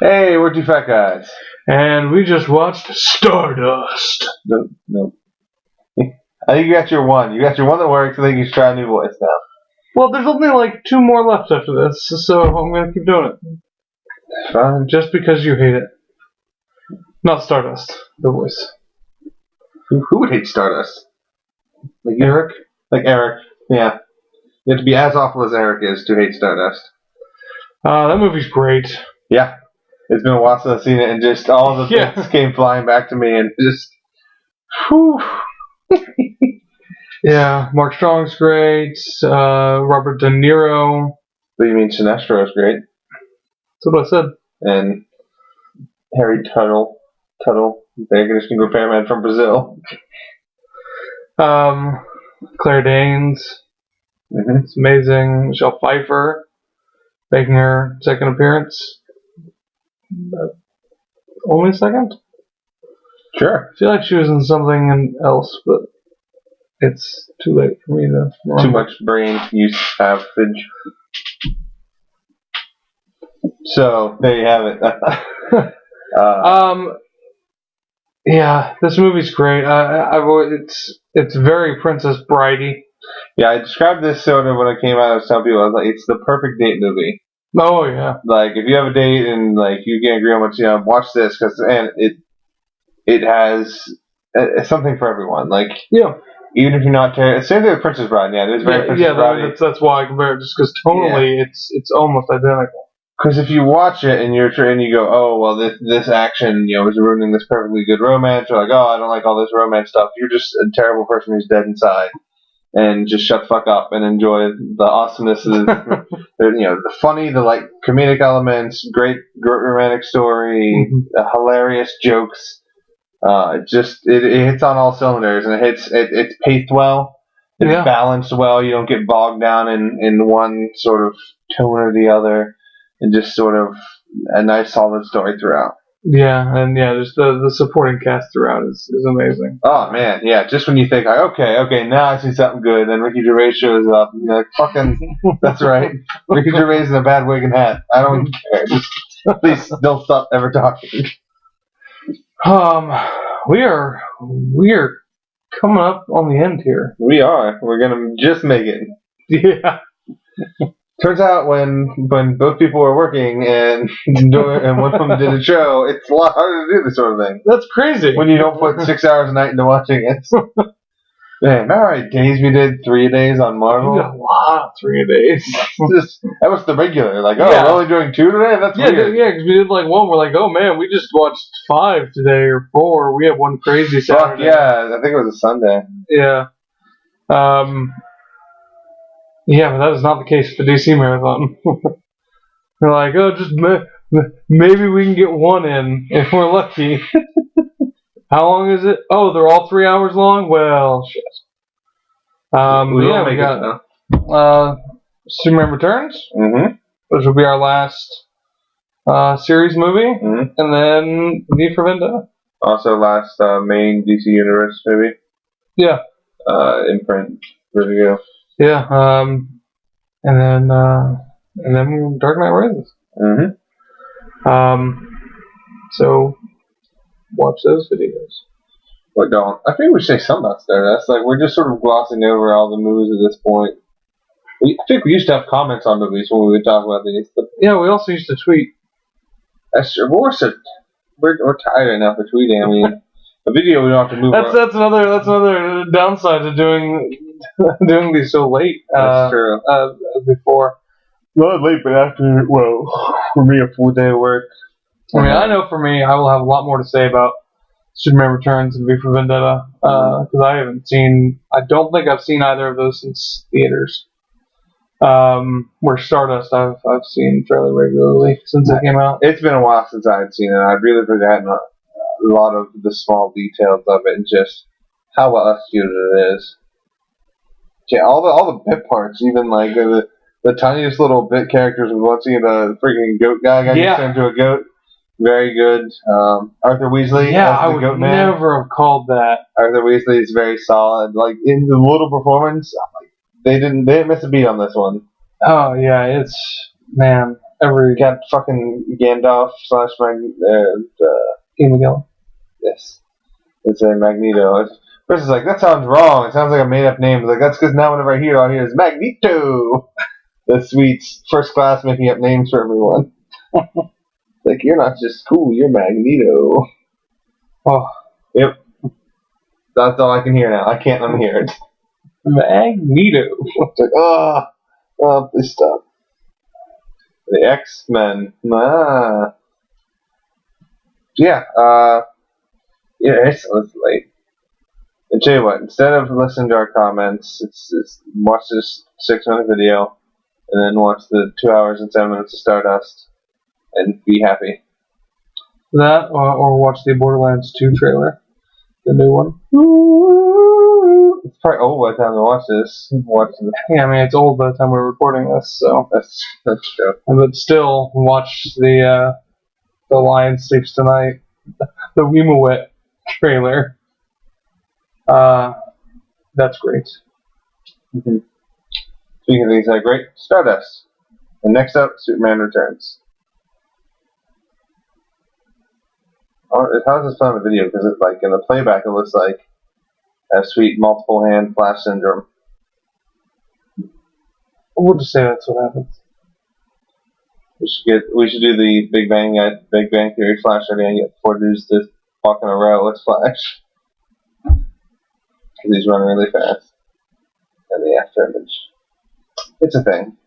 Hey, we're two fat guys. And we just watched Stardust. No. I think you got your one. You got your one that works. I think you should try a new voice now. Well, there's only like 2 more left after this, so I'm gonna keep doing it. Fine. Just because you hate it. Not Stardust, the voice. Who would hate Stardust? Like Eric? Like Eric. Yeah. You have to be as awful as Eric is to hate Stardust. That movie's great. Yeah. It's been a while since I've seen it, and just all the bits came flying back to me, and just... Whew. Yeah, Mark Strong's great. Robert De Niro. What do you mean Sinestro's great? That's what I said. And Harry Tuttle, the air-conditioning repairman from Brazil. Claire Danes. Mm-hmm. It's amazing. Michelle Pfeiffer making her second appearance. Only second? Sure. I feel like she was in something else, but it's too late for me to remember. Too much brain usage. So there you have it. Yeah, this movie's great. It's very Princess Bridey. Yeah, I described this sort of when it came out. I was telling people, I was like, it's the perfect date movie. Oh yeah. Like if you have a date and like you can't agree on what watch this because it has something for everyone. Like even if you're not same thing with Princess Bride. Yeah, it is very Princess Bride. That's why I compare it, just because tonally it's almost identical. Because if you watch it and you go, oh well, this action is ruining this perfectly good romance, or like, oh, I don't like all this romance stuff. You're just a terrible person who's dead inside, and just shut the fuck up and enjoy the awesomeness of the funny, the like comedic elements, great romantic story, hilarious jokes. It hits on all cylinders, and it's paced well. It's balanced well. You don't get bogged down in one sort of tone or the other. And just sort of a nice, solid story throughout. Yeah, and just the supporting cast throughout is amazing. Oh man, yeah. Just when you think, like, okay, now I see something good, then Ricky Gervais shows up, and you're like, fucking, that's right. Ricky Gervais in a bad wig and hat. I don't care. Just please don't stop ever talking. We are coming up on the end here. We are. We're gonna just make it. Yeah. Turns out when both people were working and one of them did a show, it's a lot harder to do this sort of thing. That's crazy. When you don't put 6 hours a night into watching it. Man, remember how many days we did? 3 days on Marvel? We did a lot of 3 days. That was the regular. Like, we're only doing 2 today? That's weird. Yeah, because we did like 1. We're like, oh man, we just watched 5 today or 4. We have one crazy Saturday. Yeah, I think it was a Sunday. Yeah. Yeah, but that was not the case for DC Marathon. We're like, oh, just maybe we can get 1 in if we're lucky. How long is it? Oh, they're all 3 hours long? Well, shit. We got Superman Returns, which will be our last series movie, and then V for Vendetta. Also last main DC Universe movie. Yeah. Imprint review. Yeah, and then Dark Knight Rises. So watch those videos. But don't. I think we should say something about Stardust. Like we're just sort of glossing over all the movies at this point. I think we used to have comments on movies when we would talk about these. But yeah, we also used to tweet. That's true. We're tired enough of tweeting. I mean, a video we don't have to move. That's another downside to doing these so late. That's true. Before. Not late, but after. Well, for me, a full day of work. I mean, I know for me, I will have a lot more to say about Superman Returns and V for Vendetta because I don't think I've seen either of those since theaters. Where Stardust I've seen fairly regularly since it came out. It's been a while since I had seen it. I'd really forgotten a lot of the small details of it and just how well executed it is. Yeah, all the bit parts, even like the tiniest little bit characters with once seeing the freaking goat guy got turned into a goat. Very good. Arthur Weasley. Yeah, I would never have called that. Arthur Weasley is very solid. Like in the little performance, they didn't miss a beat on this one. Oh yeah, it's man. every got fucking Gandalf slash Ian McGillen. yes. It's a Magneto. Chris is like, that sounds wrong. It sounds like a made up name. Like, that's because now whenever I hear it, all I hear is Magneto. The sweet first class making up names for everyone. Like, you're not just cool, you're Magneto. Oh, Yep. That's all I can hear now. I can't unhear it. Magneto. It's like, oh, please stop. The X-Men. Yeah, it's late. And tell you what, instead of listening to our comments, it's watch this 6-minute video, and then watch the 2 hours and 7 minutes of Stardust, and be happy. That, or watch the Borderlands 2 trailer. The new one. It's probably old by the time to watch this. Yeah, I mean, it's old by the time we're recording this, so. That's true. But still, watch the Lion Sleeps Tonight, the Weemawit trailer. That's great. Mm-hmm. Speaking of things that are great, Stardust. And next up, Superman Returns. How's this on the video? Because it's like in the playback, it looks like a sweet multiple hand flash syndrome. We'll just say that's what happens. We should do the Big Bang Theory Flash already and get 4 dudes to walk in a row with Flash. Because he's running really fast. And the after image. It's a thing.